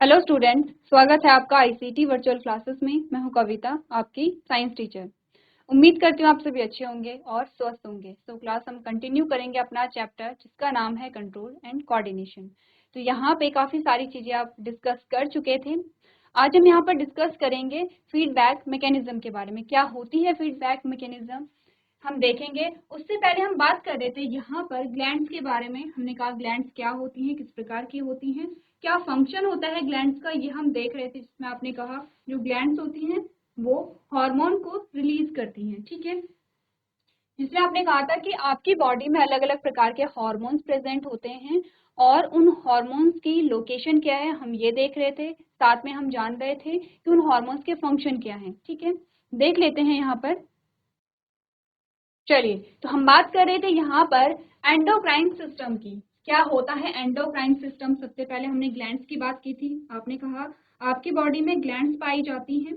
Hello student, स्वागत है आपका आईसीटी वर्चुअल क्लासेस में। मैं हूं कविता, आपकी साइंस टीचर। उम्मीद करती हूँ आप सभी अच्छे होंगे और स्वस्थ होंगे। तो क्लास हम कंटिन्यू करेंगे अपना चैप्टर जिसका नाम है कंट्रोल एंड कोऑर्डिनेशन। तो यहाँ पे काफ़ी सारी चीज़ें आप डिस्कस कर चुके थे। आज हम यहाँ पर डिस्कस करेंगे फीडबैक मैकेनिज्म के बारे में। क्या होती है फीडबैक मैकेनिज्म हम देखेंगे। उससे पहले हम बात कर रहे थे यहाँ पर ग्लैंड्स के बारे में। हमने कहा ग्लैंड्स क्या होती हैं, किस प्रकार की होती हैं, क्या फंक्शन होता है ग्लैंड्स का, ये हम देख रहे थे। जिसमें आपने कहा जो ग्लैंड्स होती हैं वो हार्मोन को रिलीज करती हैं, ठीक है। जिसमें आपने कहा था कि आपकी बॉडी में अलग अलग प्रकार के हार्मोन्स प्रेजेंट होते हैं और उन हार्मोन्स की लोकेशन क्या है हम ये देख रहे थे। साथ में हम जान रहे थे कि उन हार्मोन्स के फंक्शन क्या है, ठीक है। देख लेते हैं यहाँ पर। चलिए, तो हम बात कर रहे थे यहाँ पर एंडोक्राइन सिस्टम की। क्या होता है एंडोक्राइन सिस्टम? सबसे पहले हमने ग्लैंड्स की बात की थी। आपने कहा आपकी बॉडी में ग्लैंड्स पाई जाती हैं।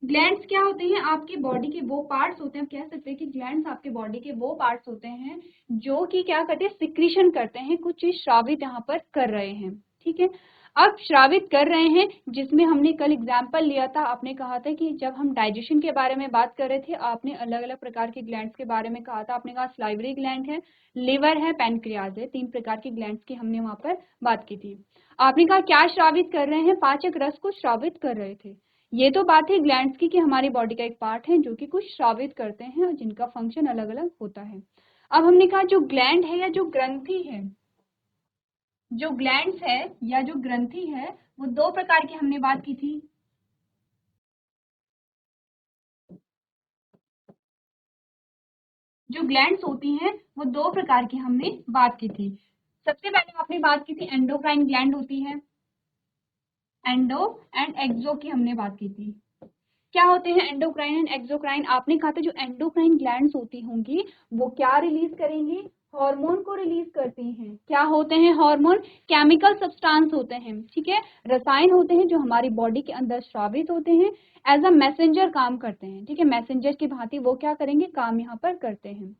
ग्लैंड्स क्या होते हैं? आपकी बॉडी के वो पार्ट्स होते हैं, कह सकते हैं कि ग्लैंड्स आपके बॉडी के वो पार्ट्स होते हैं जो कि क्या करते हैं, सिक्रीशन करते हैं, कुछ चीज श्रावित यहाँ पर कर रहे हैं, ठीक है। अब श्रावित कर रहे हैं, जिसमें हमने कल एग्जाम्पल लिया था। आपने कहा था कि जब हम डाइजेशन के बारे में बात कर रहे थे, आपने अलग अलग प्रकार के ग्लैंड्स के बारे में कहा था। आपने कहा स्लाइवरी ग्लैंड है, लिवर है, पैनक्रियाज है, 3 प्रकार की ग्लैंड्स की हमने वहां पर बात की थी। आपने कहा क्या श्रावित कर रहे हैं? पाचक रस को श्रावित कर रहे थे। ये तो बात है ग्लैंड्स की कि हमारी बॉडी का एक पार्ट है जो कि कुछ श्रावित करते हैं और जिनका फंक्शन अलग अलग होता है। अब हमने कहा जो ग्लैंड है या जो ग्रंथि है, जो ग्लैंड्स है या जो ग्रंथि है, वो 2 प्रकार की हमने बात की थी। जो ग्लैंड्स होती हैं वो 2 प्रकार की हमने बात की थी। सबसे पहले आपने बात की थी एंडोक्राइन ग्लैंड होती है, एंडो एंड एक्सो की हमने बात की थी। क्या होते हैं एंडोक्राइन एंड एक्सोक्राइन? आपने कहा था जो एंडोक्राइन ग्लैंड्स होती होंगी वो क्या रिलीज करेंगी? हार्मोन को रिलीज करती हैं। क्या होते हैं हार्मोन? केमिकल सब्सटेंस होते हैं, ठीक है। रसायन होते हैं जो हमारी बॉडी के अंदर स्रावित होते हैं, एज अ मैसेंजर काम करते हैं, ठीक है। मैसेंजर की भांति वो क्या करेंगे, काम यहाँ पर करते हैं।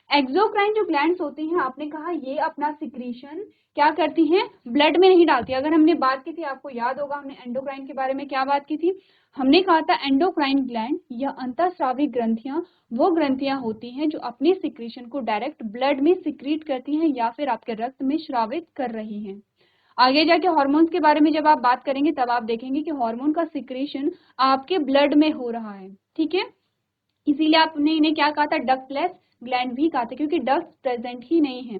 एक्सोक्राइन जो ग्लैंड्स होती हैं, आपने कहा ये अपना सिक्रीशन क्या करती हैं, ब्लड में नहीं डालती। अगर हमने बात की थी, आपको याद होगा हमने एंडोक्राइन के बारे में क्या बात की थी। हमने कहा था एंडोक्राइन ग्लैंड या अंतःस्रावी ग्रंथियां वो ग्रंथियां होती हैं जो अपने सिक्रीशन को डायरेक्ट ब्लड में सिक्रीट करती हैं या फिर आपके रक्त में श्रावित कर रही हैं। आगे जाके हार्मोन्स के बारे में जब आप बात करेंगे तब आप देखेंगे कि हार्मोन का सिक्रीशन आपके ब्लड में हो रहा है, ठीक है। इसीलिए आपने इन्हें क्या कहा था, डक्टलेस ग्लैंड भी कहा था, क्योंकि डक्ट प्रेजेंट ही नहीं है।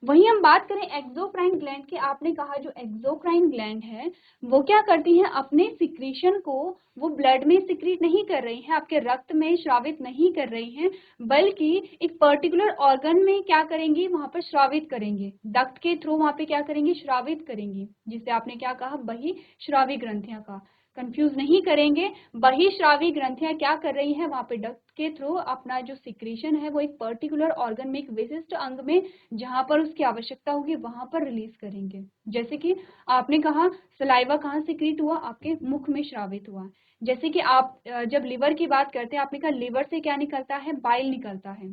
वहीं हम बात करें एक्सोक्राइन ग्लैंड की। आपने कहा जो एक्सोक्राइन ग्लैंड है वो क्या करती हैं, अपने सिक्रीशन को वो ब्लड में सिक्रीट नहीं कर रही हैं, आपके रक्त में श्रावित नहीं कर रही हैं, बल्कि एक पर्टिकुलर ऑर्गन में क्या करेंगी, वहां पर श्रावित करेंगे, डक्ट के थ्रू वहां पे क्या करेंगी, श्रावित करेंगी, जिसे आपने क्या कहा, बहिश्रावी ग्रंथियां का। कंफ्यूज नहीं करेंगे। बहिश्रावी ग्रंथियां क्या कर रही हैं, वहां पे डक्ट के थ्रू अपना जो सिक्रीशन है वो एक पर्टिकुलर ऑर्गन में, एक विशिष्ट अंग में जहां पर उसकी आवश्यकता होगी वहां पर रिलीज करेंगे। जैसे कि आपने कहा सलाइवा कहाँ सिक्रीट हुआ, आपके मुख में श्रावित हुआ। जैसे कि आप जब लिवर की बात करते हैं, आपने कहा लिवर से क्या निकलता है, बाइल निकलता है।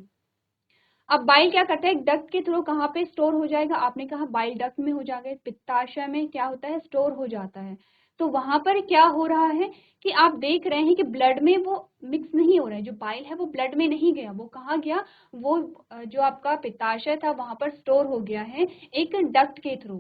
अब बाइल क्या करता है, डक्ट के थ्रू कहाँ पे स्टोर हो जाएगा, आपने कहा बाइल डक्ट में हो जाएगा, पित्ताशय में क्या होता है, स्टोर हो जाता है। तो वहां पर क्या हो रहा है कि आप देख रहे हैं कि ब्लड में वो मिक्स नहीं हो रहा है, जो बाइल है वो ब्लड में नहीं गया, वो कहाँ गया, वो जो आपका पित्ताशय था वहां पर स्टोर हो गया है एक डक्ट के थ्रू।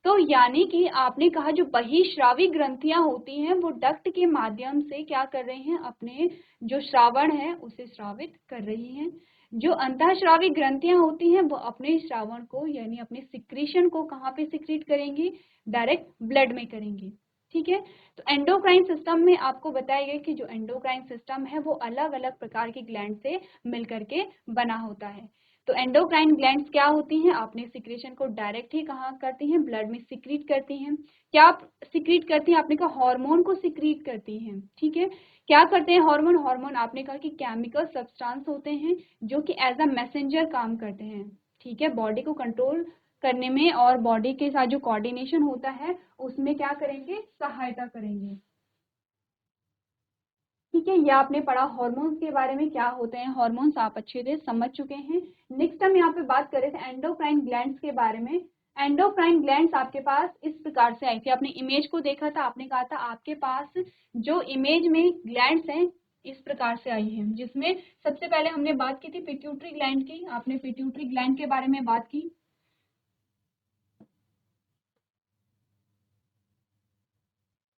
तो यानी कि आपने कहा जो बहिश्रावी ग्रंथियां होती हैं वो डक्ट के माध्यम से क्या कर रही हैं, अपने जो श्रावण है उसे श्रावित कर रही हैं। जो अंतःश्रावी ग्रंथियां होती हैं वो अपने श्रावण को यानी अपने सिक्रीशन को कहाँ पे सिक्रीट करेंगी, डायरेक्ट ब्लड में करेंगी, ठीक है। तो एंडोक्राइन सिस्टम में आपको बताया गया कि जो एंडोक्राइन सिस्टम है वो अलग अलग प्रकार के ग्लैंड से मिलकर के बना होता है। तो एंडोक्राइन ग्लैंड्स क्या होती हैं, अपने सिक्रेशन को डायरेक्ट ही कहाँ करती हैं, ब्लड में सिक्रीट करती हैं। क्या सिक्रीट करती हैं, आपने कहा हार्मोन को सिक्रीट करती हैं, ठीक है। क्या करते हैं हार्मोन? हार्मोन आपने कहा कि केमिकल सब्सटेंस होते हैं जो कि एज अ मैसेंजर काम करते हैं, ठीक है, बॉडी को कंट्रोल करने में और बॉडी के साथ जो कोऑर्डिनेशन होता है उसमें क्या करेंगे, सहायता करेंगे, ठीक है। ये आपने पढ़ा हार्मोन्स के बारे में, क्या होते हैं हार्मोन्स, आप अच्छे से समझ चुके हैं। नेक्स्ट हम यहाँ पे बात कर रहे थे एंडोक्राइन ग्लैंड्स के बारे में। एंडोक्राइन ग्लैंड्स आपके पास इस प्रकार से आई थी। आपने इमेज को देखा था, आपने कहा था आपके पास जो इमेज में ग्लैंड्स हैं इस प्रकार से आई हैं, जिसमें सबसे पहले हमने बात की थी पिट्यूटरी ग्लैंड की। आपने पिट्यूटरी ग्लैंड के बारे में बात की।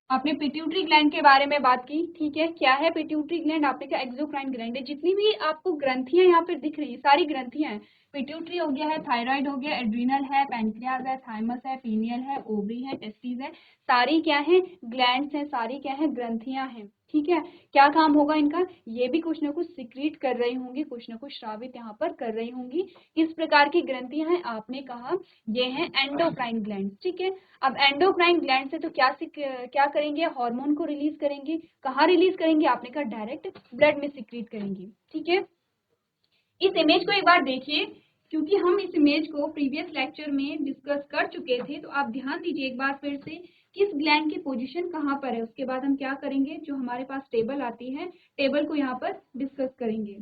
आपने पिट्यूटरी ग्लैंड के बारे में बात की, ठीक है। क्या है पिट्यूटरी ग्लैंड? आपने कहा एक्सोक्राइन ग्लैंड है। जितनी भी आपको ग्रंथियां यहाँ पर दिख रही है सारी ग्रंथियां हैं। पिट्यूटरी हो गया है, थायराइड हो गया, एड्रीनल है, पैनक्रियाज है, थाइमस है, पीनियल है, ओवरी है, टेस्टिस है, सारी क्या है? ग्लैंड्स हैं, सारी क्या है? ग्रंथियां हैं, ठीक है। क्या काम होगा इनका? ये भी कुछ ना कुछ सिक्रीट कर रही होंगी, कुछ ना कुछ स्रावित यहाँ पर कर रही होंगी। किस प्रकार की ग्रंथियां हैं? आपने कहा ये हैं एंडोक्राइन ग्लैंड, ठीक है। अब एंडोक्राइन ग्लैंड से तो क्या करेंगे? हार्मोन को रिलीज करेंगे। कहाँ रिलीज करेंगे? आपने कहा डायरेक्ट ब्लड में सिक्रीट करेंगे, ठीक है। इस इमेज को एक बार देखिए, क्योंकि हम इस इमेज को प्रीवियस लेक्चर में डिस्कस कर चुके थे, तो आप ध्यान दीजिए एक बार फिर से किस ग्लैंड की पोजीशन कहाँ पर है। उसके बाद हम क्या करेंगे, जो हमारे पास टेबल आती है, टेबल को यहाँ पर डिस्कस करेंगे।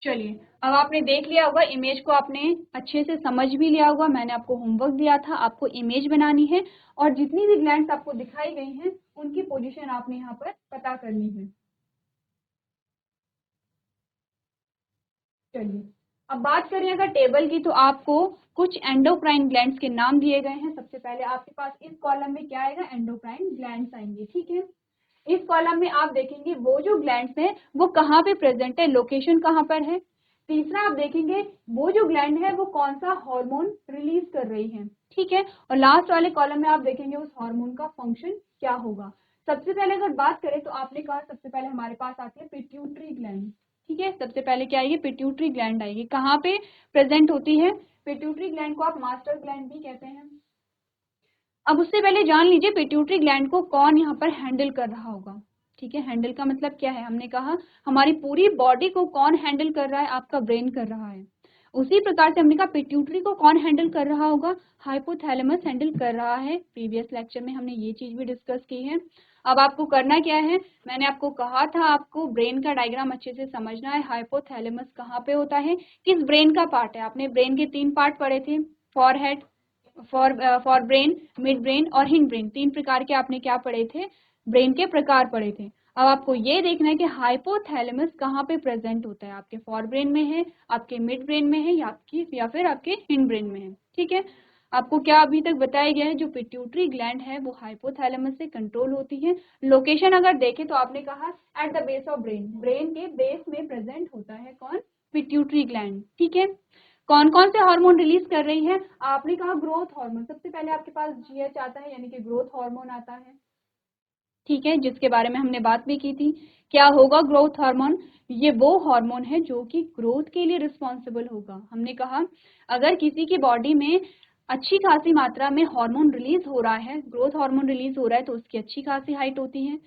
चलिए, अब आपने देख लिया होगा इमेज को, आपने अच्छे से समझ भी लिया होगा। मैंने आपको होमवर्क दिया था, आपको इमेज बनानी है और जितनी भी ग्लैंड्स आपको दिखाई गई हैं उनकी पोजीशन आपने यहाँ पर पता करनी है। चलिए, अब बात करें अगर टेबल की, तो आपको कुछ एंडोक्राइन ग्लैंड्स के नाम दिए गए हैं। सबसे पहले आपके पास इस कॉलम में क्या आएगा? एंडोक्राइन ग्लैंड्स आएंगे, ठीक है। इस कॉलम में आप देखेंगे वो जो ग्लैंड्स हैं वो कहाँ पे प्रेजेंट है, लोकेशन कहाँ पर है। तीसरा आप देखेंगे वो जो ग्लैंड है वो कौन सा हार्मोन रिलीज कर रही है, ठीक है। और लास्ट वाले कॉलम में आप देखेंगे उस हार्मोन का फंक्शन क्या होगा। सबसे पहले अगर बात करें तो आपने कहा सबसे पहले हमारे पास आती है पिट्यूटरी ग्लैंड, ठीक है। सबसे पहले क्या आएगी? पिट्यूटरी ग्लैंड आएगी। कहाँ पे प्रेजेंट होती है? पिट्यूटरी ग्लैंड को आप मास्टर ग्लैंड भी कहते हैं। अब उससे पहले जान लीजिए पिट्यूटरी ग्लैंड को कौन यहाँ पर हैंडल कर रहा होगा, ठीक है। हैंडल का मतलब क्या है? हमने कहा हमारी पूरी बॉडी को कौन हैंडल कर रहा है? आपका ब्रेन कर रहा है। उसी प्रकार से हमने कहा पिट्यूटरी को कौन हैंडल कर रहा होगा? हाइपोथैलेमस हैंडल कर रहा है। प्रीवियस लेक्चर में हमने ये चीज भी डिस्कस की है। अब आपको करना क्या है? मैंने आपको कहा था आपको ब्रेन का डायग्राम अच्छे से समझना है। हाइपोथैलेमस कहाँ पे होता है, किस ब्रेन का पार्ट है? आपने ब्रेन के 3 पार्ट पढ़े थे, forehead, for brain, mid brain और हिंड ब्रेन। 3 प्रकार के आपने क्या पढ़े थे? ब्रेन के प्रकार पढ़े थे। अब आपको ये देखना है कि हाइपोथैलेमस कहाँ पे प्रेजेंट होता है, आपके फॉर ब्रेन में है, आपके मिड ब्रेन में है, या फिर आपके हिंड ब्रेन में है, ठीक है। आपको क्या अभी तक बताया गया है? जो पिट्यूटरी ग्लैंड है वो हाइपोथैलेमस से कंट्रोल होती है। लोकेशन अगर देखें तो आपने कहा at the base of brain, brain के बेस में प्रेजेंट होता है कौन? पिट्यूटरी ग्लैंड, ठीक है। कौन कौन से हार्मोन रिलीज कर रही है? आपने कहा ग्रोथ हार्मोन। सबसे पहले आपके पास जीएच आता है, यानी कि ग्रोथ हार्मोन आता है, ठीक है, जिसके बारे में हमने बात भी की थी। क्या होगा ग्रोथ हार्मोन? ये वो हार्मोन है जो कि ग्रोथ के लिए रिस्पॉन्सिबल होगा। हमने कहा अगर किसी की बॉडी में अच्छी खासी मात्रा में हार्मोन रिलीज हो रहा है, ग्रोथ हार्मोन रिलीज हो रहा है, तो उसकी अच्छी खासी हाइट होती है।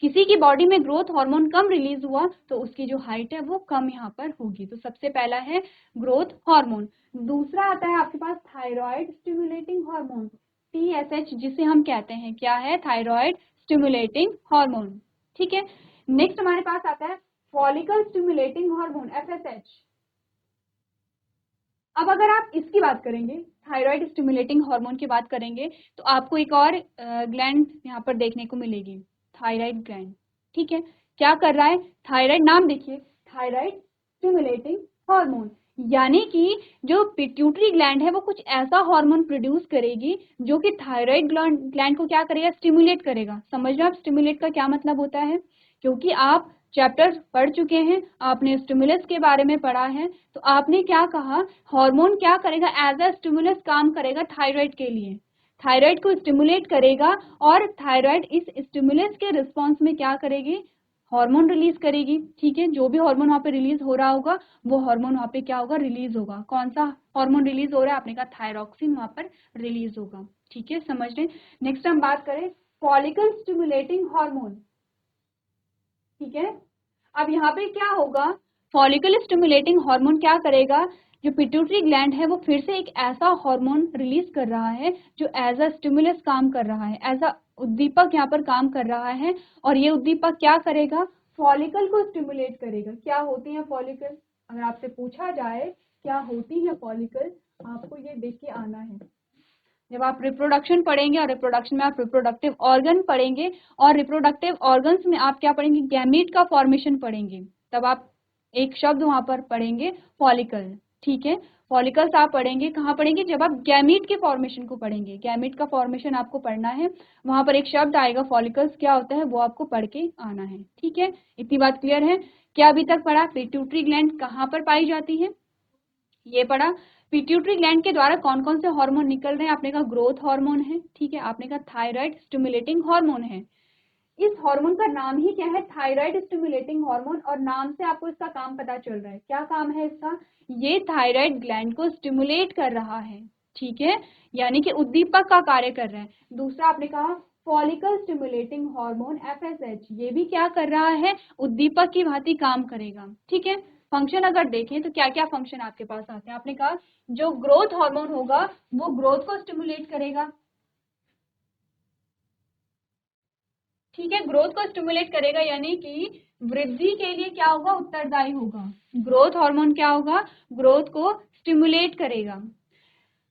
किसी की बॉडी में ग्रोथ हार्मोन कम रिलीज हुआ तो उसकी जो हाइट है वो कम यहाँ पर होगी। तो सबसे पहला है ग्रोथ हार्मोन। दूसरा आता है आपके पास थायराइड स्टिमुलेटिंग हार्मोन, TSH, जिसे हम कहते हैं क्या है? थायराइड स्टिमुलेटिंग हार्मोन, ठीक है। नेक्स्ट हमारे पास आता है फॉलिकल स्टिमुलेटिंग हार्मोन, FSH। अब अगर आप इसकी बात करेंगे, थायराइड स्टिमुलेटिंग हार्मोन की बात करेंगे, तो आपको एक और ग्लैंड यहाँ पर देखने को मिलेगी, थायराइड ग्लैंड, ठीक है। क्या कर रहा है? थायराइड, नाम देखिए, थायराइड स्टिमुलेटिंग हार्मोन, यानी कि जो पिट्यूटरी ग्लैंड है वो कुछ ऐसा हार्मोन प्रोड्यूस करेगी जो कि थायराइड ग्लैंड को क्या करेगा? स्टिमुलेट करेगा। समझ रहे हो आप स्टिमुलेट का क्या मतलब होता है? क्योंकि आप चैप्टर पढ़ चुके हैं, आपने स्टिमुलस के बारे में पढ़ा है, तो आपने क्या कहा? हार्मोन क्या करेगा? एज अ स्टिमुलस काम करेगा थायराइड के लिए, थायराइड को स्टिमुलेट करेगा और थायराइड इस स्टिमुलस के रिस्पॉन्स में क्या करेगी? हार्मोन रिलीज करेगी, ठीक है। जो भी हार्मोन वहाँ पे रिलीज हो रहा होगा वो हार्मोन वहाँ पे क्या होगा? रिलीज होगा। कौन सा हार्मोन रिलीज हो रहा है? आपने कहा थायरॉक्सिन वहाँ पर रिलीज होगा, ठीक है, समझ रहे। नेक्स्ट हम बात करें फॉलिकल स्टिमुलेटिंग हार्मोन, ठीक है। अब यहाँ पे क्या होगा? फॉलिकल स्टिमुलेटिंग हार्मोन क्या करेगा? जो पिट्यूटरी ग्लैंड है वो फिर से एक ऐसा हार्मोन रिलीज कर रहा है जो एज अ स्टिमुलस काम कर रहा है, एज अ उद्दीपक यहाँ पर काम कर रहा है। और ये उद्दीपक क्या करेगा? फॉलिकल को स्टिमुलेट करेगा। क्या होती है फॉलिकल? अगर आपसे पूछा जाए क्या होती है फॉलिकल, आपको ये देख के आना है। जब आप रिप्रोडक्शन पढ़ेंगे और रिप्रोडक्शन में आप रिप्रोडक्टिव ऑर्गन पढ़ेंगे और रिप्रोडक्टिव ऑर्गन्स में आप क्या पढ़ेंगे, गैमीट का फॉर्मेशन पढ़ेंगे, तब आप एक शब्द वहां पर पढ़ेंगे फॉलिकल। ठीक है, फॉलिकल्स आप पढ़ेंगे कहाँ पढ़ेंगे, जब आप गैमीट के फॉर्मेशन को पढ़ेंगे, गैमीट का फॉर्मेशन आपको पढ़ना है, वहां पर एक शब्द आएगा फॉलिकल्स, क्या होता है वो आपको पढ़ के आना है। ठीक है, इतनी बात क्लियर है। क्या अभी तक पढ़ा, पिट्यूटरी ग्लैंड कहाँ पर पाई जाती है, ये पढ़ा। पिट्यूटरी ग्लैंड के द्वारा कौन कौन से हार्मोन निकल रहे हैं, आपने कहा ग्रोथ हार्मोन है, ठीक है, आपने कहा थायराइड स्टिमुलेटिंग हार्मोन है। इस हार्मोन का नाम ही क्या है, थायराइड स्टिमुलेटिंग हार्मोन, और नाम से आपको इसका काम पता चल रहा है, क्या काम है इसका, ये थायराइड ग्लैंड को स्टिमुलेट कर रहा है। ठीक है, यानी कि उद्दीपक का कार्य कर रहा है। दूसरा आपने कहा फॉलिकल स्टिमुलेटिंग हार्मोन एफएसएच, ये भी क्या कर रहा है, उद्दीपक की भांति काम करेगा। ठीक है, फंक्शन अगर देखें तो क्या क्या फंक्शन आपके पास आते हैं, आपने कहा जो ग्रोथ हार्मोन होगा वो ग्रोथ को स्टिमुलेट करेगा। ठीक है, ग्रोथ को स्टिमुलेट करेगा, यानी कि वृद्धि के लिए क्या होगा, उत्तरदायी होगा। ग्रोथ हार्मोन क्या होगा, ग्रोथ को स्टिमुलेट करेगा।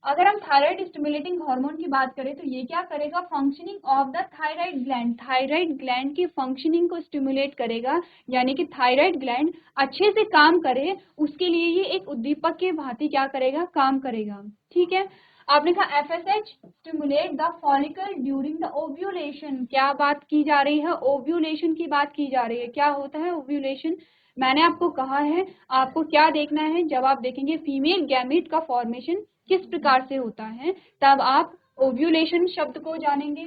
अगर हम थायराइड स्टिमुलेटिंग हार्मोन की बात करें तो ये क्या करेगा, functioning of the thyroid gland, thyroid gland की फंक्शनिंग को स्टिमुलेट करेगा, यानी कि थायराइड ग्लैंड अच्छे से काम करे उसके लिए ये एक उद्दीपक के भांति क्या करेगा, काम करेगा। ठीक है, आपने कहा FSH stimulate the follicle during the ovulation, क्या बात की जा रही है, ओव्यूलेशन की बात की जा रही है। क्या होता है ओव्यूलेशन, मैंने आपको कहा है आपको क्या देखना है, जब आप देखेंगे फीमेल गैमीट का फॉर्मेशन किस प्रकार से होता है, तब आप ओव्यूलेशन शब्द को जानेंगे,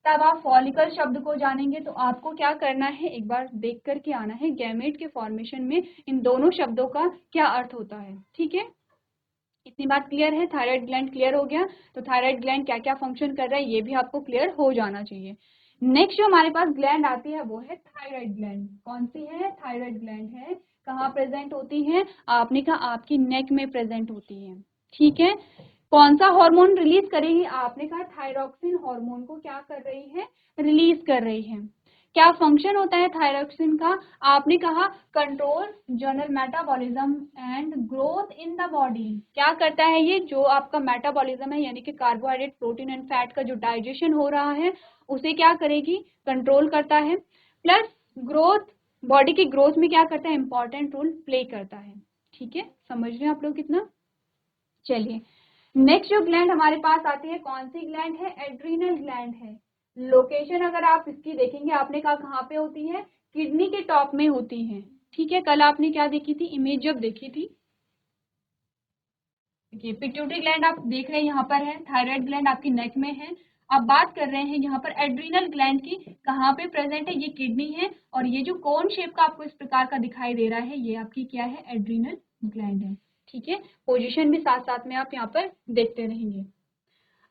तब आप फॉलिकल शब्द को जानेंगे। तो आपको क्या करना है, एक बार देख करके आना है गैमेट के फॉर्मेशन में इन दोनों शब्दों का क्या अर्थ होता है। ठीक है, इतनी बात क्लियर है, थायराइड ग्लैंड क्लियर हो गया, तो थायराइड ग्लैंड क्या क्या फंक्शन कर रहा है ये भी आपको क्लियर हो जाना चाहिए। नेक्स्ट जो हमारे पास ग्लैंड आती है वो है थायराइड ग्लैंड। कौन सी है, थायराइड ग्लैंड है, कहाँ प्रेजेंट होती है, आपने कहा आपकी नेक में प्रेजेंट होती है। ठीक है, कौन सा हार्मोन रिलीज करेगी, आपने कहा थायरॉक्सिन हार्मोन को क्या कर रही है, रिलीज कर रही है। क्या फंक्शन होता है थायरॉक्सिन का, आपने कहा control general metabolism and growth in the body, क्या करता है ये, जो आपका मेटाबॉलिज्म है यानी कि कार्बोहाइड्रेट प्रोटीन एंड फैट का जो डाइजेशन हो रहा है उसे क्या करेगी, कंट्रोल करता है, प्लस ग्रोथ, बॉडी की ग्रोथ में क्या करता है, इंपॉर्टेंट रोल प्ले करता है। ठीक है, समझ रहे हैं आप लोग कितना। चलिए नेक्स्ट जो ग्लैंड हमारे पास आती है, कौन सी ग्लैंड है, एड्रीनल ग्लैंड है। लोकेशन अगर आप इसकी देखेंगे, आपने कहा कहाँ पे होती है, किडनी के टॉप में होती है। ठीक है, कल आपने क्या देखी थी, इमेज जब देखी थी, देखिए पिट्यूटरी ग्लैंड आप देख रहे हैं यहाँ पर है, थायराइड ग्लैंड आपकी नेक में है। आप बात कर रहे हैं यहाँ पर एड्रीनल ग्लैंड की, कहाँ पे प्रेजेंट है, ये किडनी है, और ये जो कोन शेप का आपको इस प्रकार का दिखाई दे रहा है ये आपकी क्या है, एड्रीनल ग्लैंड है। ठीक है, पोजीशन भी साथ साथ में आप यहाँ पर देखते रहेंगे।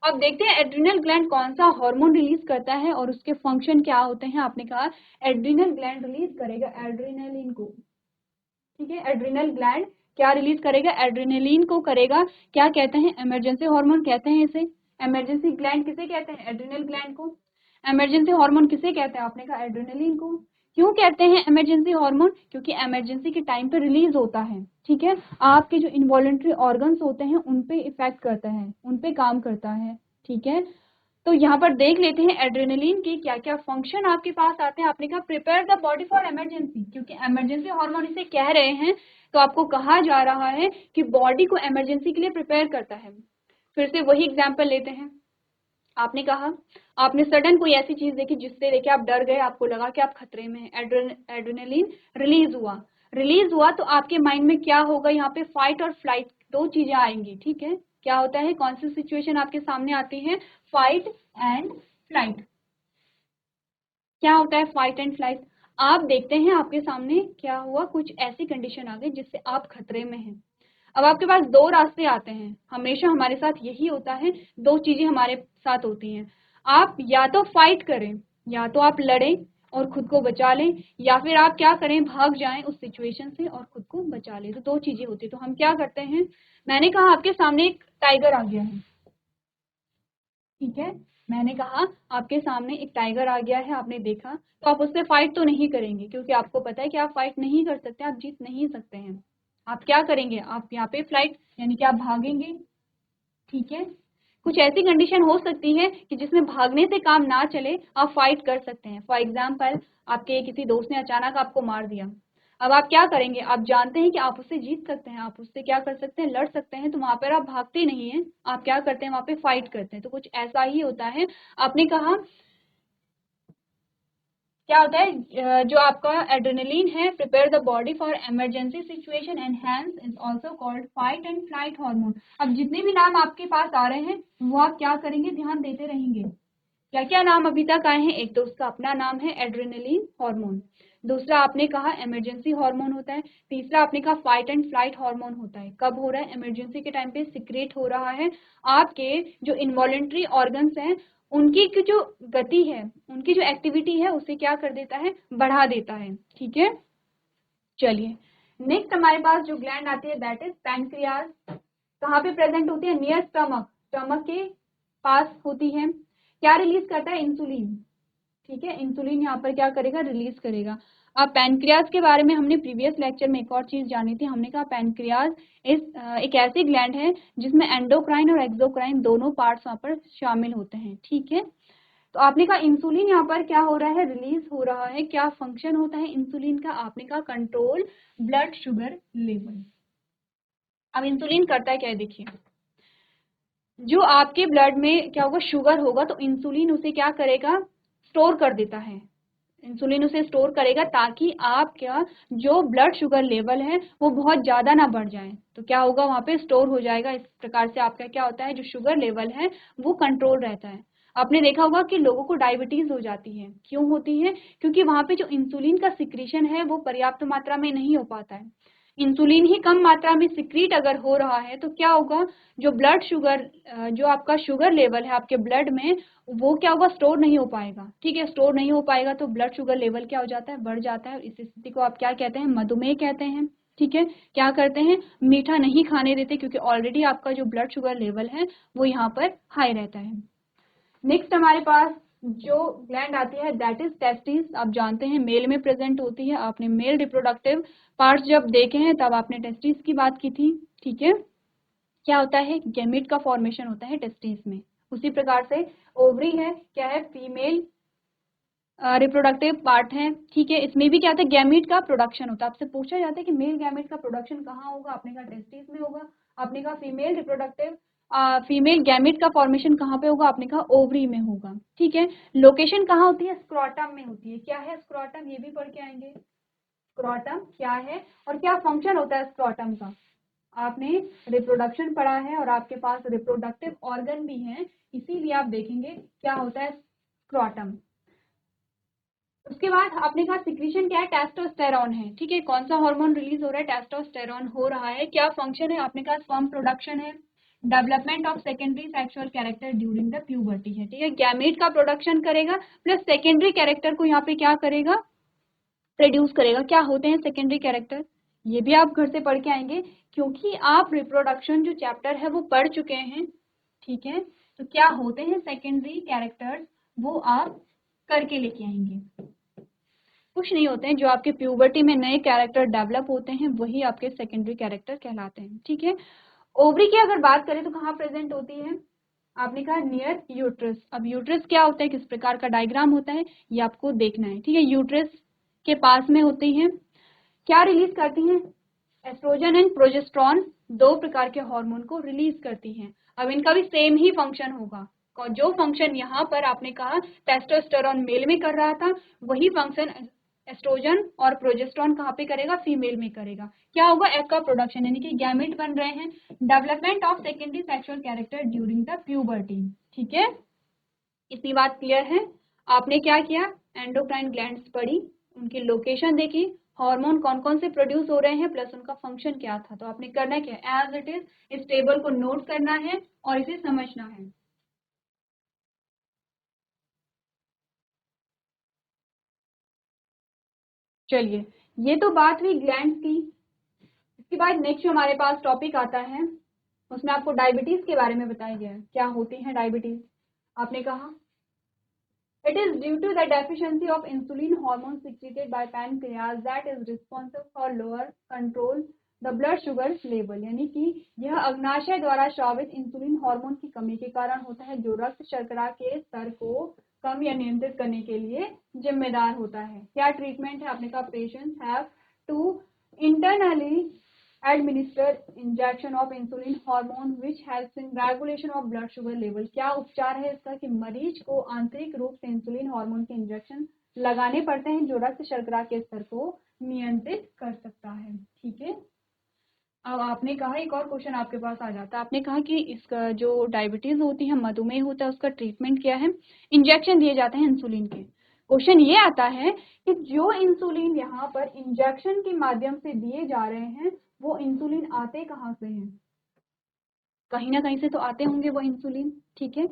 अब देखते हैं एड्रिनल ग्लैंड कौन सा हार्मोन रिलीज करता है और उसके फंक्शन क्या होते हैं। आपने कहा एड्रिनल ग्लैंड रिलीज करेगा एड्रेनालिन को। ठीक है, एड्रिनल ग्लैंड क्या रिलीज करेगा, एड्रेनालिन को करेगा। क्या कहते हैं, इमरजेंसी हार्मोन कहते हैं इसे। इमरजेंसी ग्लैंड किसे कहते हैं, एड्रिनल ग्लैंड को। इमरजेंसी हार्मोन किसे कहते हैं, आपने कहा एड्रेनालिन को। क्यों कहते हैं इमरजेंसी हार्मोन, क्योंकि इमरजेंसी के टाइम पे रिलीज होता है। ठीक है, आपके जो इनवॉलेंट्री ऑर्गन्स होते हैं उन पे इफेक्ट करता है, उन पे काम करता है। ठीक है, तो यहाँ पर देख लेते हैं एड्रेनलिन के क्या क्या फंक्शन आपके पास आते हैं। आपने कहा prepare the body for emergency, क्योंकि इमरजेंसी हार्मोन इसे कह रहे हैं तो आपको कहा जा रहा है कि बॉडी को इमरजेंसी के लिए प्रिपेयर करता है। फिर से वही एग्जाम्पल लेते हैं। आपने कहा आपने सडन कोई ऐसी चीज देखी जिससे देखे आप डर गए, आपको लगा कि आप खतरे में हैं, एड्रेनलिन रिलीज हुआ तो आपके माइंड में क्या होगा, यहाँ पे फाइट और फ्लाइट दो चीजें आएंगी। ठीक है, क्या होता है, कौन सी सिचुएशन आपके सामने आती है, फाइट एंड फ्लाइट। क्या होता है फाइट एंड फ्लाइट, आप देखते हैं आपके सामने क्या हुआ, कुछ ऐसी कंडीशन आ गई जिससे आप खतरे में हैं। अब आपके पास दो रास्ते आते हैं, हमेशा हमारे साथ यही होता है, दो चीजें हमारे साथ होती हैं। आप या तो फाइट करें, या तो आप लड़ें और खुद को बचा लें, या फिर आप क्या करें, भाग जाएं उस सिचुएशन से और खुद को बचा लें। तो दो चीजें होती है, तो हम क्या करते हैं, मैंने कहा आपके सामने एक टाइगर आ गया है। ठीक है, मैंने कहा आपके सामने एक टाइगर आ गया है, आपने देखा, तो आप उससे फाइट तो नहीं करेंगे, क्योंकि आपको पता है कि आप फाइट नहीं कर सकते, आप जीत नहीं सकते हैं। आप क्या करेंगे, आप यहाँ पे फ्लाइट यानी कि आप भागेंगे, ठीक है। कुछ ऐसी कंडीशन हो सकती है कि जिसमें भागने से काम ना चले, आप फाइट कर सकते हैं। फॉर एग्जाम्पल, आपके किसी दोस्त ने अचानक आपको मार दिया, अब आप क्या करेंगे, आप जानते हैं कि आप उससे जीत सकते हैं, आप उससे क्या कर सकते हैं, लड़ सकते हैं, तो वहां पर आप भागते नहीं हैं, आप क्या करते हैं, वहां पे फाइट करते हैं। तो कुछ ऐसा ही होता है। आपने कहा क्या होता है, जो आपका एड्रेनलिन है, prepare the body for emergency situation and hence is also called fight and flight hormone. अब जितने भी नाम आपके पास आ रहे हैं वो आप क्या करेंगे, ध्यान देते रहेंगे। क्या क्या नाम अभी तक आए हैं, एक तो उसका अपना नाम है एड्रेनलिन हार्मोन, दूसरा आपने कहा इमरजेंसी हार्मोन होता है, तीसरा आपने कहा फाइट एंड फ्लाइट हार्मोन होता है। कब हो रहा है, इमरजेंसी के टाइम पे सिक्रेट हो रहा है। आपके जो इनवॉलेंट्री ऑर्गन्स हैं उनकी की जो गति है, उनकी जो एक्टिविटी है उसे क्या कर देता है, बढ़ा देता है, ठीक है। चलिए नेक्स्ट हमारे पास जो ग्लैंड आती है दैट इज पैनक्रियाज। कहाँ पे प्रेजेंट होती है, नियर स्टमक, स्टमक के पास होती है। क्या रिलीज करता है, इंसुलिन, ठीक है। इंसुलिन यहाँ पर क्या करेगा, रिलीज करेगा। अब पैनक्रियाज के बारे में हमने प्रीवियस लेक्चर में एक और चीज जानी थी, हमने कहा पैनक्रियाज एक ऐसी ग्लैंड है जिसमें एंडोक्राइन और एक्सोक्राइन दोनों पार्ट्स वहाँ पर शामिल होते हैं, ठीक है। तो आपने कहा इंसुलिन यहाँ पर क्या हो रहा है, रिलीज हो रहा है। क्या फंक्शन होता है इंसुलिन का, आपने कहा कंट्रोल ब्लड शुगर लेवल। अब इंसुलिन करता है क्या है, देखिए जो आपके ब्लड में क्या होगा, शुगर होगा, तो इंसुलिन उसे क्या करेगा, स्टोर कर देता है। इंसुलिन उसे स्टोर करेगा ताकि आपका जो ब्लड शुगर लेवल है वो बहुत ज्यादा ना बढ़ जाए। तो क्या होगा, वहां पे स्टोर हो जाएगा। इस प्रकार से आपका क्या होता है, जो शुगर लेवल है वो कंट्रोल रहता है। आपने देखा होगा कि लोगों को डायबिटीज हो जाती है, क्यों होती है, क्योंकि वहां पे जो इंसुलिन का सिक्रीशन है वो पर्याप्त मात्रा में नहीं हो पाता है। इंसुलिन ही कम मात्रा में सिक्रीट अगर हो रहा है तो क्या होगा, जो ब्लड शुगर, जो आपका शुगर लेवल है आपके ब्लड में, वो क्या होगा, स्टोर नहीं हो पाएगा, ठीक है। स्टोर नहीं हो पाएगा तो ब्लड शुगर लेवल क्या हो जाता है, बढ़ जाता है। इस स्थिति को आप क्या कहते हैं, मधुमेह कहते हैं, ठीक है। क्या करते हैं, मीठा नहीं खाने देते क्योंकि ऑलरेडी आपका जो ब्लड शुगर लेवल है वो यहाँ पर हाई रहता है। नेक्स्ट हमारे पास जो ग्लैंड आती है दैट इज टेस्टिस। आप जानते हैं मेल में प्रेजेंट होती है, आपने मेल रिप्रोडक्टिव पार्ट्स जब देखे हैं तब आपने टेस्टिस की बात की थी, ठीक है। क्या होता है, गैमेट का फॉर्मेशन होता है टेस्टिस में। उसी प्रकार से ओवरी है, क्या है, फीमेल रिप्रोडक्टिव पार्ट है, ठीक है। इसमें भी क्या होता है, गैमेट का प्रोडक्शन होता है। आपसे पूछा जाता है कि मेल गैमेट का प्रोडक्शन कहाँ होगा, आपने कहा टेस्टिस में होगा। आपने कहा फीमेल रिप्रोडक्टिव फीमेल गैमेट का फॉर्मेशन कहाँ पे होगा, आपने कहा ओवरी में होगा, ठीक है। लोकेशन कहाँ होती है, स्क्रोटम में होती है। क्या है स्क्रोटम, ये भी पढ़ के आएंगे। स्क्रोटम क्या है और क्या फंक्शन होता है स्क्रोटम का, आपने रिप्रोडक्शन पढ़ा है और आपके पास रिप्रोडक्टिव ऑर्गन भी है, इसीलिए आप देखेंगे क्या होता है स्क्रोटम। उसके बाद आपने कहा सिक्रीशन क्या है, टेस्टोस्टेरॉन है, ठीक है। कौन सा हार्मोन रिलीज हो रहा है, टेस्टोस्टेरॉन हो रहा है। क्या फंक्शन है, आपने कहा स्पर्म प्रोडक्शन है, development of secondary sexual character during the puberty है, ठीक है। गैमेट का प्रोडक्शन करेगा प्लस सेकेंडरी कैरेक्टर को यहाँ पे क्या करेगा, प्रोड्यूस करेगा। क्या होते हैं सेकेंडरी कैरेक्टर, ये भी आप घर से पढ़ के आएंगे क्योंकि आप रिप्रोडक्शन जो चैप्टर है वो पढ़ चुके हैं, ठीक है। तो क्या होते हैं सेकेंडरी कैरेक्टर्स, वो आप करके लेके आएंगे। कुछ नहीं होते हैं, जो आपके प्यूबर्टी में नए कैरेक्टर डेवलप होते हैं वही आपके सेकेंडरी कैरेक्टर कहलाते हैं, ठीक है। ओवरी की अगर बात करें तो कहाँ प्रेजेंट होती है, आपने कहा नियर यूट्रस। अब यूट्रस क्या होता है, किस प्रकार का डायग्राम होता है, ये आपको देखना है, ठीक है। यूट्रस के पास में होती है। क्या रिलीज करती हैं, एस्ट्रोजन एंड प्रोजेस्ट्रॉन, दो प्रकार के हार्मोन को रिलीज करती हैं। अब इनका भी सेम ही फंक्शन होगा, जो फंक्शन यहाँ पर आपने कहा टेस्टोस्टेरॉन मेल में कर रहा था, वही फंक्शन एस्ट्रोजन और प्रोजेस्ट्रॉन कहाँ पे करेगा, फीमेल में करेगा। क्या होगा, एग का प्रोडक्शन यानी कि गैमेट बन रहे हैं, development of secondary sexual character during the puberty, ठीक है। इतनी बात क्लियर है। आपने क्या किया, एंडोक्राइन ग्लैंड्स पढ़ी, उनकी लोकेशन देखी, हार्मोन कौन कौन से प्रोड्यूस हो रहे हैं प्लस उनका फंक्शन क्या था। तो आपने करना क्या, एज इट इज इस टेबल को नोट करना है और इसे समझना है। चलिए ये तो बात हुई ग्लैंड्स की। इसके बाद नेक्स्ट जो हमारे पास टॉपिक आता है उसमें आपको डायबिटीज के बारे में बताया गया है। क्या होती है डायबिटीज, आपने कहा it is due to the deficiency of insulin hormone secreted by pancreas that is responsible for lower control the blood sugar level, यानी कि यह अग्नाशय द्वारा स्रावित इंसुलिन हार्मोन की कमी के कारण होता है, जो रक्त शर्करा के स्तर को कम या नियंत्रित करने के लिए जिम्मेदार होता है। क्या ट्रीटमेंट है? आपने कहा patients have to internally administer injection of insulin hormone which helps in regulation of blood sugar level. क्या उपचार है इसका? कि मरीज को आंतरिक रूप से इंसुलिन हार्मोन के इंजेक्शन लगाने पड़ते हैं, जो रक्त शर्करा के स्तर को नियंत्रित कर सकता है। ठीक है, अब आपने कहा एक और क्वेश्चन आपके पास आ जाता है, आपने कहा कि इसका जो डायबिटीज होती है, मधुमेह होता है, उसका ट्रीटमेंट क्या है? इंजेक्शन दिए जाते हैं इंसुलिन के। क्वेश्चन ये आता है कि जो इंसुलिन यहाँ पर इंजेक्शन के माध्यम से दिए जा रहे हैं, वो इंसुलिन आते कहाँ से हैं? कहीं ना कहीं से तो आते होंगे वो इंसुलिन। ठीक है,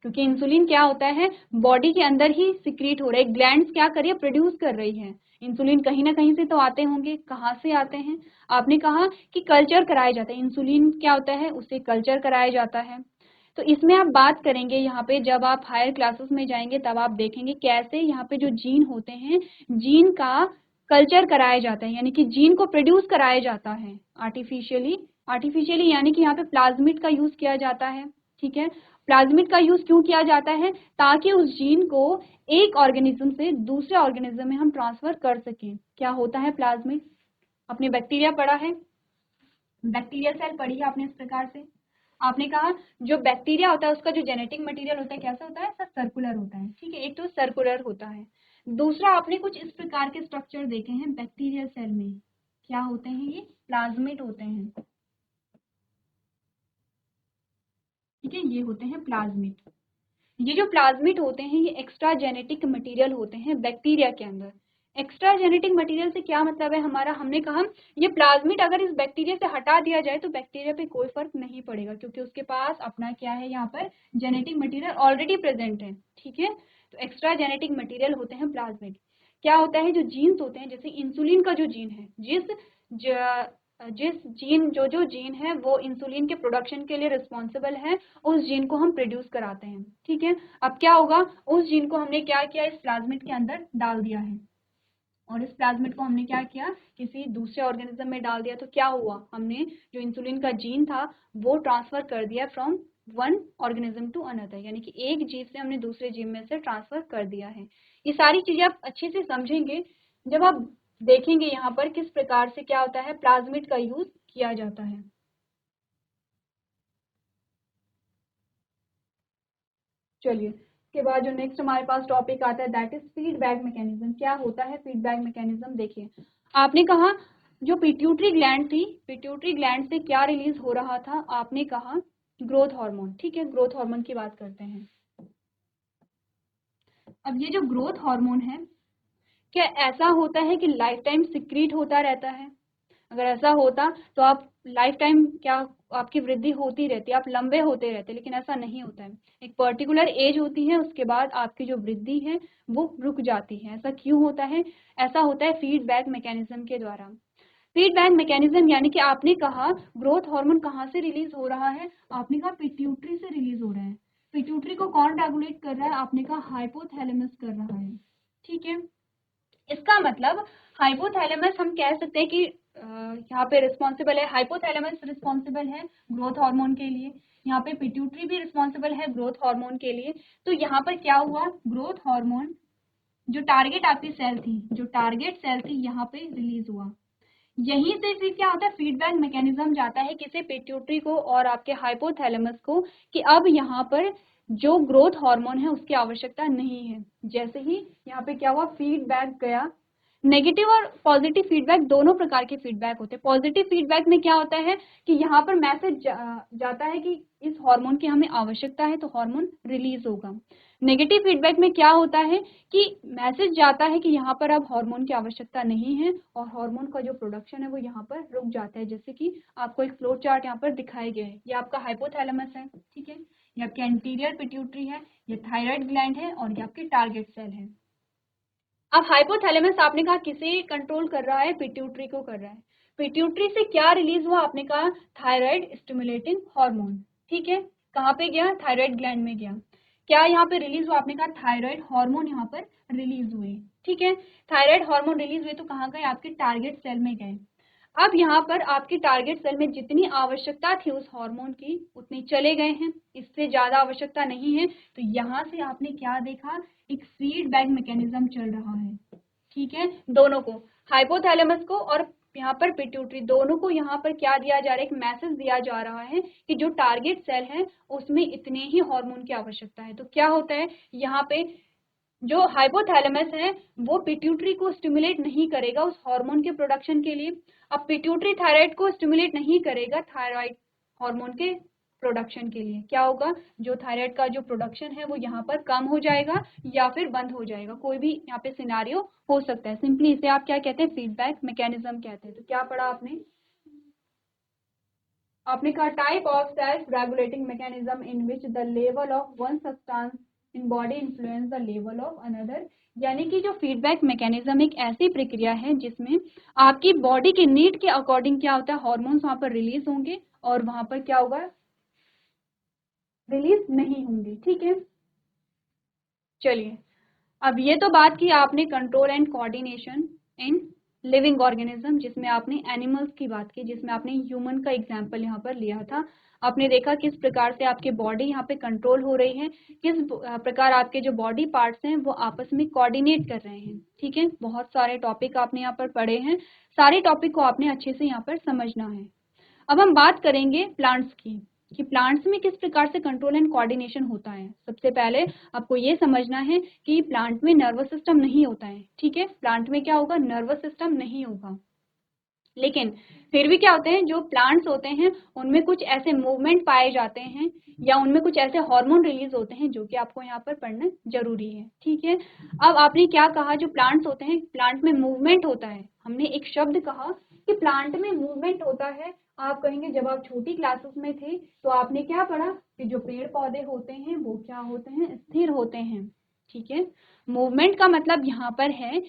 क्योंकि इंसुलिन क्या होता है, बॉडी के अंदर ही सिक्रीट हो रहा है, ग्लैंड्स क्या कर रही है, प्रोड्यूस कर रही है। इंसुलिन कहीं ना कहीं से तो आते होंगे, कहाँ से आते हैं? आपने कहा कि कल्चर कराए जाते हैं। इंसुलिन क्या होता है, उसे कल्चर कराया जाता है। तो इसमें आप बात करेंगे यहाँ पे, जब आप हायर क्लासेस में जाएंगे तब आप देखेंगे कैसे यहाँ पे जो जीन होते हैं, जीन का कल्चर कराया जाता है, यानी कि जीन को प्रोड्यूस कराया जाता है आर्टिफिशियली। आर्टिफिशियली यानी कि यहाँ पे प्लाज्मिड का यूज किया जाता है। ठीक है, प्लाज्मिड का यूज क्यों किया जाता है? ताकि उस जीन को एक ऑर्गेनिज्म से दूसरे ऑर्गेनिज्म में हम ट्रांसफर कर सकें। क्या होता है प्लाज्मिड? अपने बैक्टीरिया पढ़ा है, बैक्टीरियल सेल पढ़ी है आपने इस प्रकार से। आपने कहा जो बैक्टीरिया होता है उसका जो जेनेटिक मटेरियल होता है कैसा होता है? सब सर्कुलर होता है। ठीक है, एक तो सर्कुलर होता है, दूसरा आपने कुछ इस प्रकार के स्ट्रक्चर देखे हैं बैक्टीरियल सेल में। क्या होते हैं ये? प्लाज्मिड होते हैं। ठीक है, ये होते हैं प्लाज्मिड। ये जो प्लाज्मिड होते हैं ये एक्स्ट्रा जेनेटिक मटेरियल होते हैं बैक्टीरिया के अंदर। एक्स्ट्रा जेनेटिक मटेरियल से क्या मतलब है हमारा? हमने कहा ये प्लाज्मिड अगर इस बैक्टीरिया से हटा दिया जाए तो बैक्टीरिया पे कोई फर्क नहीं पड़ेगा, क्योंकि उसके पास अपना क्या है, यहाँ पर जेनेटिक मटेरियल ऑलरेडी प्रेजेंट है। ठीक है, तो एक्स्ट्रा जेनेटिक मटेरियल होते हैं प्लाज्मिड। क्या होता है, जो जीन्स होते हैं, जैसे इंसुलिन का जो जीन है, जिस जीन जो जीन है वो इंसुलिन के प्रोडक्शन के लिए रिस्पॉन्सिबल है, उस जीन को हम प्रोड्यूस कराते हैं। ठीक है, अब क्या होगा, उस जीन को हमने क्या किया, इस प्लाज्मिड के अंदर डाल दिया है, और इस प्लाज्मिड को हमने क्या किया, किसी दूसरे ऑर्गेनिज्म में डाल दिया। तो क्या हुआ, हमने जो इंसुलिन का जीन था वो ट्रांसफर कर दिया from one organism to another, यानी कि एक जीव से हमने दूसरे जीव में से ट्रांसफर कर दिया है। ये सारी चीजें आप अच्छे से समझेंगे जब आप देखेंगे यहाँ पर किस प्रकार से क्या होता है, प्लाज्मिड का यूज किया जाता है। चलिए, इसके बाद जो नेक्स्ट हमारे पास टॉपिक आता है दैट इज फीडबैक मैकेनिज्म। क्या होता है फीडबैक मैकेनिज्म? देखिए, आपने कहा जो पिट्यूटरी ग्लैंड थी, पिट्यूटरी ग्लैंड से क्या रिलीज हो रहा था? आपने कहा ग्रोथ हार्मोन। ठीक है, ग्रोथ हार्मोन की बात करते हैं। अब ये जो ग्रोथ हार्मोन है, क्या ऐसा होता है कि लाइफ टाइम सिक्रीट होता रहता है? अगर ऐसा होता तो आप लाइफ टाइम क्या आपकी वृद्धि होती रहती, आप लंबे होते रहते, लेकिन ऐसा नहीं होता है। एक पर्टिकुलर एज होती है, उसके बाद आपकी जो वृद्धि है वो रुक जाती है। ऐसा क्यों होता है? ऐसा होता है फीडबैक मैकेनिज्म के द्वारा। फीडबैक मैकेनिज्म यानी कि आपने कहा ग्रोथ हार्मोन कहाँ से रिलीज हो रहा है? आपने कहा पिट्यूटरी से रिलीज हो रहा है। पिट्यूटरी को कौन रेगुलेट कर रहा है? आपने कहा हाइपोथैलेमस कर रहा है। ठीक है, इसका मतलब हाइपोथैलेमस हम कह सकते हैं कि यहाँ पे रिस्पॉन्सिबल है, हाइपोथैलेमस रिस्पॉन्सिबल है ग्रोथ हार्मोन के लिए, यहाँ पे पिट्यूटरी भी रिस्पॉन्सिबल है ग्रोथ हार्मोन के लिए। तो यहाँ पर क्या हुआ, ग्रोथ हार्मोन जो टारगेट आपकी सेल थी, जो टारगेट सेल थी यहाँ पे रिलीज हुआ। यहीं से फिर क्या होता है, फीडबैक मैकेनिज्म जाता है किसी पिट्यूटरी को और आपके हाइपोथैलेमस को कि अब यहाँ पर जो ग्रोथ हार्मोन है उसकी आवश्यकता नहीं है। जैसे ही यहाँ पे क्या हुआ, फीडबैक गया। नेगेटिव और पॉजिटिव फीडबैक दोनों प्रकार के फीडबैक होते हैं। पॉजिटिव फीडबैक में क्या होता है कि यहाँ पर मैसेज जाता है कि इस हार्मोन की हमें आवश्यकता है, तो हार्मोन रिलीज होगा। नेगेटिव फीडबैक में क्या होता है कि मैसेज जाता है कि यहाँ पर अब हार्मोन की आवश्यकता नहीं है और हार्मोन का जो प्रोडक्शन है वो यहाँ पर रुक जाता है। जैसे कि आपको एक फ्लो चार्ट यहाँ पर दिखाया गया है, ये आपका हाइपोथैलेमस है। ठीक है, ये आपकी एंटीरियर पिट्यूटरी है, ये थायराइड ग्लैंड है और ये आपकी टारगेट सेल है। अब हाइपोथैलेमस आपने कहा किसे कंट्रोल कर रहा है, पिट्यूटरी को कर रहा है। पिट्यूटरी से क्या रिलीज हुआ? आपने कहा थायराइड स्टिमुलेटिंग हार्मोन। ठीक है, कहाँ पे गया? थायराइड ग्लैंड में गया। क्या यहाँ पे रिलीज हुआ? आपने कहा थायराइड हार्मोन यहाँ पर रिलीज हुए। ठीक है, थायराइड हार्मोन रिलीज हुए तो कहाँ गए? आपके टारगेट सेल में गए। अब यहाँ पर आपके टारगेट सेल में जितनी आवश्यकता थी उस हार्मोन की उतनी चले गए हैं, इससे ज्यादा आवश्यकता नहीं है। तो यहाँ से आपने क्या देखा, एक फीडबैक मैकेनिज्म चल रहा है, ठीक है। दोनों को, हाइपोथैलेमस को और यहाँ पर पिट्यूटरी, दोनों को यहाँ पर क्या दिया जा रहा है, एक मैसेज दिया जा रहा है कि जो टारगेट सेल है उसमें इतने ही हार्मोन की आवश्यकता है। तो क्या होता है यहाँ पे, जो हाइपोथैलेमस है वो पिट्यूटरी को स्टिमुलेट नहीं करेगा उस हार्मोन के प्रोडक्शन के लिए। अब पिट्यूटरी थायराइड को स्टिमुलेट नहीं करेगा थायराइड हार्मोन के प्रोडक्शन के लिए। क्या होगा, जो थायराइड का जो प्रोडक्शन है वो यहाँ पर कम हो जाएगा या फिर बंद हो जाएगा, कोई भी यहाँ पे सिनारियो हो सकता है। सिंपली इसे आप क्या कहते हैं, फीडबैक मैकेनिज्म कहते हैं। तो क्या पढ़ा आपने, आपने कहा type of self regulating mechanism in which the level of one substance in body influence the level of another. यानी कि जो फीडबैक मैकेनिज्म एक ऐसी प्रक्रिया है जिसमें आपकी बॉडी के नीड के अकॉर्डिंग क्या होता है, हार्मोन्स वहां पर रिलीज होंगे और वहां पर क्या होगा, रिलीज नहीं होंगे, ठीक है। चलिए, अब ये तो बात की आपने control and coordination in living organism, जिसमें आपने एनिमल्स की बात की, जिसमें आपने ह्यूमन का एग्जाम्पल यहाँ पर लिया था। आपने देखा किस प्रकार से आपके बॉडी यहाँ पे कंट्रोल हो रही है, किस प्रकार आपके जो बॉडी पार्ट्स हैं वो आपस में कोऑर्डिनेट कर रहे हैं, ठीक है। बहुत सारे टॉपिक आपने यहाँ पर पढ़े हैं, सारे टॉपिक को आपने अच्छे से यहाँ पर समझना है। अब हम बात करेंगे प्लांट्स की, कि प्लांट्स में किस प्रकार से कंट्रोल एंड कोऑर्डिनेशन होता है। सबसे पहले आपको ये समझना है कि प्लांट में नर्वस सिस्टम नहीं होता है, ठीक है। प्लांट में क्या होगा, नर्वस सिस्टम नहीं होगा, लेकिन फिर भी क्या होते हैं, जो प्लांट्स होते हैं उनमें कुछ ऐसे मूवमेंट पाए जाते हैं या उनमें कुछ ऐसे हार्मोन रिलीज होते हैं जो कि आपको यहाँ पर पढ़ना जरूरी है, ठीक है। अब आपने क्या कहा, जो प्लांट्स होते हैं प्लांट में मूवमेंट होता है, हमने एक शब्द कहा कि प्लांट में मूवमेंट होता है। आप कहेंगे जब आप छोटी क्लासेस में थे तो आपने क्या पढ़ा कि जो पेड़ पौधे होते हैं वो क्या होते हैं, स्थिर होते हैं, ठीक है। मूवमेंट का मतलब यहाँ पर है,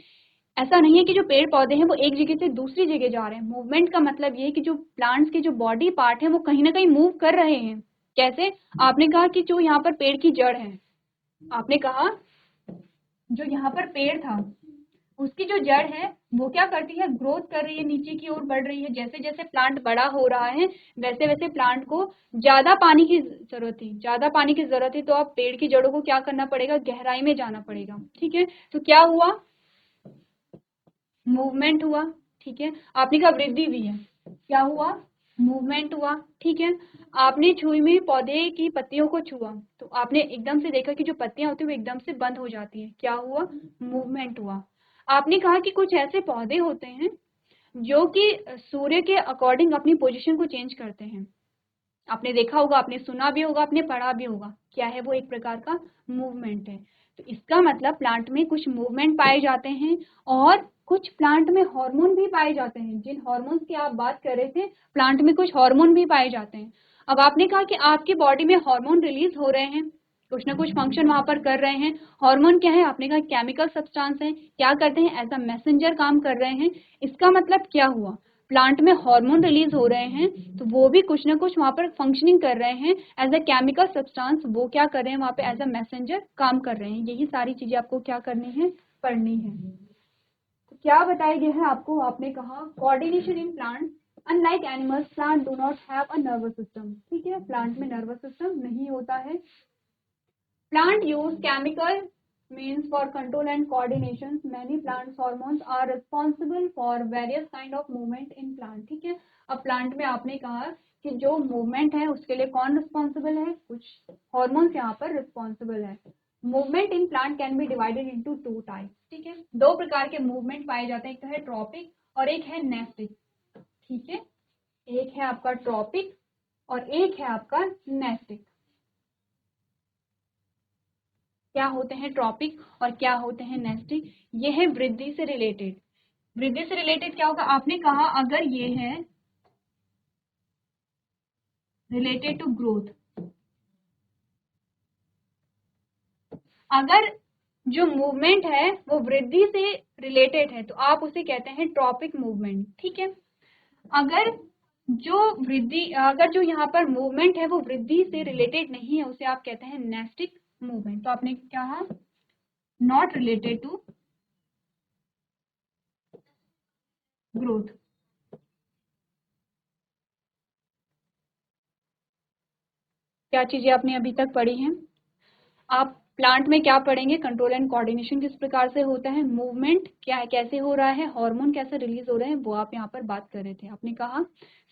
ऐसा नहीं है कि जो पेड़ पौधे हैं वो एक जगह से दूसरी जगह जा रहे हैं। मूवमेंट का मतलब ये है कि जो प्लांट्स के जो बॉडी पार्ट है वो कहीं ना कहीं मूव कर रहे हैं। कैसे, आपने कहा कि जो यहाँ पर पेड़ की जड़ है, आपने कहा जो यहाँ पर पेड़ था उसकी जो जड़ है वो क्या करती है, ग्रोथ कर रही है, नीचे की ओर बढ़ रही है। जैसे जैसे प्लांट बड़ा हो रहा है वैसे वैसे प्लांट को ज्यादा पानी की जरूरत थी, ज्यादा पानी की जरूरत है, तो अब पेड़ की जड़ों को क्या करना पड़ेगा, गहराई में जाना पड़ेगा, ठीक है। तो क्या हुआ, मूवमेंट हुआ, ठीक है। आपने कहा वृद्धि भी है, क्या हुआ, मूवमेंट हुआ, ठीक है। आपने छुई में पौधे की पत्तियों को छुआ तो आपने एकदम से देखा कि जो पत्तियां होती है वो एकदम से बंद हो जाती है, क्या हुआ, मूवमेंट हुआ। आपने कहा कि कुछ ऐसे पौधे होते हैं जो कि सूर्य के अकॉर्डिंग अपनी पोजीशन को चेंज करते हैं। आपने देखा होगा, आपने सुना भी होगा, आपने पढ़ा भी होगा, क्या है वो, एक प्रकार का मूवमेंट है। तो इसका मतलब प्लांट में कुछ मूवमेंट पाए जाते हैं और कुछ प्लांट में हार्मोन भी पाए जाते हैं। जिन हार्मोन्स की आप बात कर रहे थे, प्लांट में कुछ हार्मोन भी पाए जाते हैं। अब आपने कहा कि आपकी बॉडी में हार्मोन रिलीज हो रहे हैं, कुछ ना कुछ फंक्शन वहां पर कर रहे हैं। हार्मोन क्या है, आपने कहा केमिकल सब्सटेंस है, क्या करते हैं, एज अ मैसेंजर काम कर रहे हैं। इसका मतलब क्या हुआ, प्लांट में हार्मोन रिलीज हो रहे हैं तो वो भी कुछ ना कुछ वहां पर फंक्शनिंग कर रहे हैं एज अ केमिकल सब्सटेंस, वो क्या कर रहे हैं वहां पे, एज अ मैसेंजर काम कर रहे हैं। यही सारी चीजें आपको क्या करनी है, पढ़नी है। तो क्या बताया गया है आपको, आपने कहा coordination in plant, unlike animals plant do not have a nervous system, ठीक है। प्लांट में नर्वस सिस्टम नहीं होता है। Plant use chemical means for control and coordination. Many plants hormones are responsible for various kind of movement in plant, ठीक है। अब plant में आपने कहा कि जो मूवमेंट है उसके लिए कौन रिस्पॉन्सिबल है, कुछ हॉर्मोन्स यहाँ पर रिस्पॉन्सिबल है। Movement in plant can be divided into two types, ठीक है। दो प्रकार के मूवमेंट पाए जाते हैं, एक तो है ट्रॉपिक और एक है नेस्टिक, ठीक है। एक है आपका ट्रॉपिक और एक है आपका नेस्टिक। क्या होते हैं ट्रॉपिक और क्या होते हैं नेस्टिक, ये है वृद्धि से रिलेटेड। वृद्धि से रिलेटेड क्या होगा, आपने कहा अगर ये है रिलेटेड टू ग्रोथ, अगर जो मूवमेंट है वो वृद्धि से रिलेटेड है तो आप उसे कहते हैं ट्रॉपिक मूवमेंट, ठीक है। अगर अगर जो यहाँ पर मूवमेंट है वो वृद्धि से रिलेटेड नहीं है उसे आप कहते हैं नेस्टिक मूवमेंट। तो आपने कहा नॉट रिलेटेड टू ग्रोथ, क्या चीजें आपने अभी तक पढ़ी हैं? आप प्लांट में क्या पढ़ेंगे? कंट्रोल एंड कोऑर्डिनेशन किस प्रकार से होता है, मूवमेंट क्या है, कैसे हो रहा है, हार्मोन कैसे रिलीज हो रहे हैं, वो आप यहाँ पर बात कर रहे थे। आपने कहा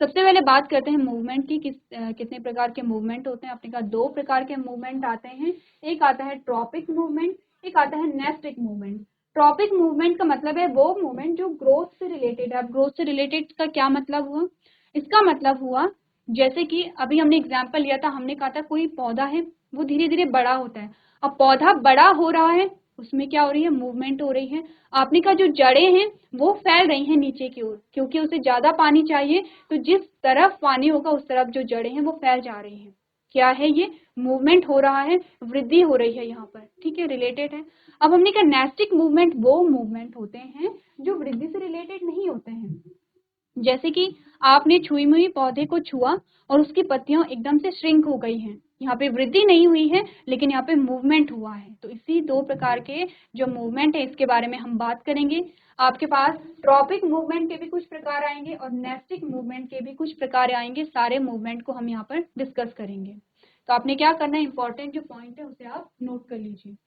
सबसे पहले बात करते हैं मूवमेंट की, कितने प्रकार के मूवमेंट होते हैं। आपने कहा 2 प्रकार के मूवमेंट आते हैं, एक आता है ट्रॉपिक मूवमेंट, एक आता है नेस्टिक मूवमेंट। ट्रॉपिक मूवमेंट का मतलब है वो मूवमेंट जो ग्रोथ से रिलेटेड है। अब ग्रोथ से रिलेटेड का क्या मतलब हुआ? इसका मतलब हुआ जैसे कि अभी हमने एग्जाम्पल लिया था, हमने कहा था कोई पौधा है वो धीरे धीरे बड़ा होता है। अब पौधा बड़ा हो रहा है, उसमें क्या हो रही है, मूवमेंट हो रही है। आपने कहा जो जड़ें हैं वो फैल रही हैं नीचे की ओर, क्योंकि उसे ज्यादा पानी चाहिए, तो जिस तरफ पानी होगा उस तरफ जो जड़ें हैं वो फैल जा रही हैं। क्या है ये? मूवमेंट हो रहा है, वृद्धि हो रही है यहाँ पर, ठीक है, रिलेटेड है। अब हमने कहा नेस्टिक मूवमेंट वो मूवमेंट होते हैं जो वृद्धि से रिलेटेड नहीं होते हैं। जैसे कि आपने छुई मुई पौधे को छुआ और उसकी पत्तियां एकदम से श्रिंक हो गई हैं, यहाँ पे वृद्धि नहीं हुई है लेकिन यहाँ पे मूवमेंट हुआ है। तो इसी 2 प्रकार के जो मूवमेंट है इसके बारे में हम बात करेंगे। आपके पास ट्रॉपिक मूवमेंट के भी कुछ प्रकार आएंगे और नेस्टिक मूवमेंट के भी कुछ प्रकार आएंगे। सारे मूवमेंट को हम यहाँ पर डिस्कस करेंगे। तो आपने क्या करना है, इंपॉर्टेंट जो पॉइंट है उसे आप नोट कर लीजिए।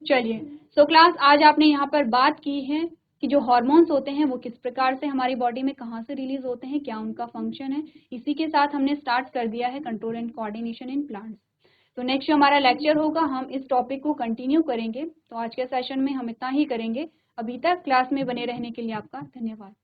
चलिए, सो क्लास आज आपने यहाँ पर बात की है कि जो हार्मोन्स होते हैं वो किस प्रकार से हमारी बॉडी में कहाँ से रिलीज होते हैं, क्या उनका फंक्शन है। इसी के साथ हमने स्टार्ट कर दिया है control and coordination in plants. तो नेक्स्ट जो हमारा लेक्चर होगा हम इस टॉपिक को कंटिन्यू करेंगे। तो आज के सेशन में हम इतना ही करेंगे। अभी तक क्लास में बने रहने के लिए आपका धन्यवाद।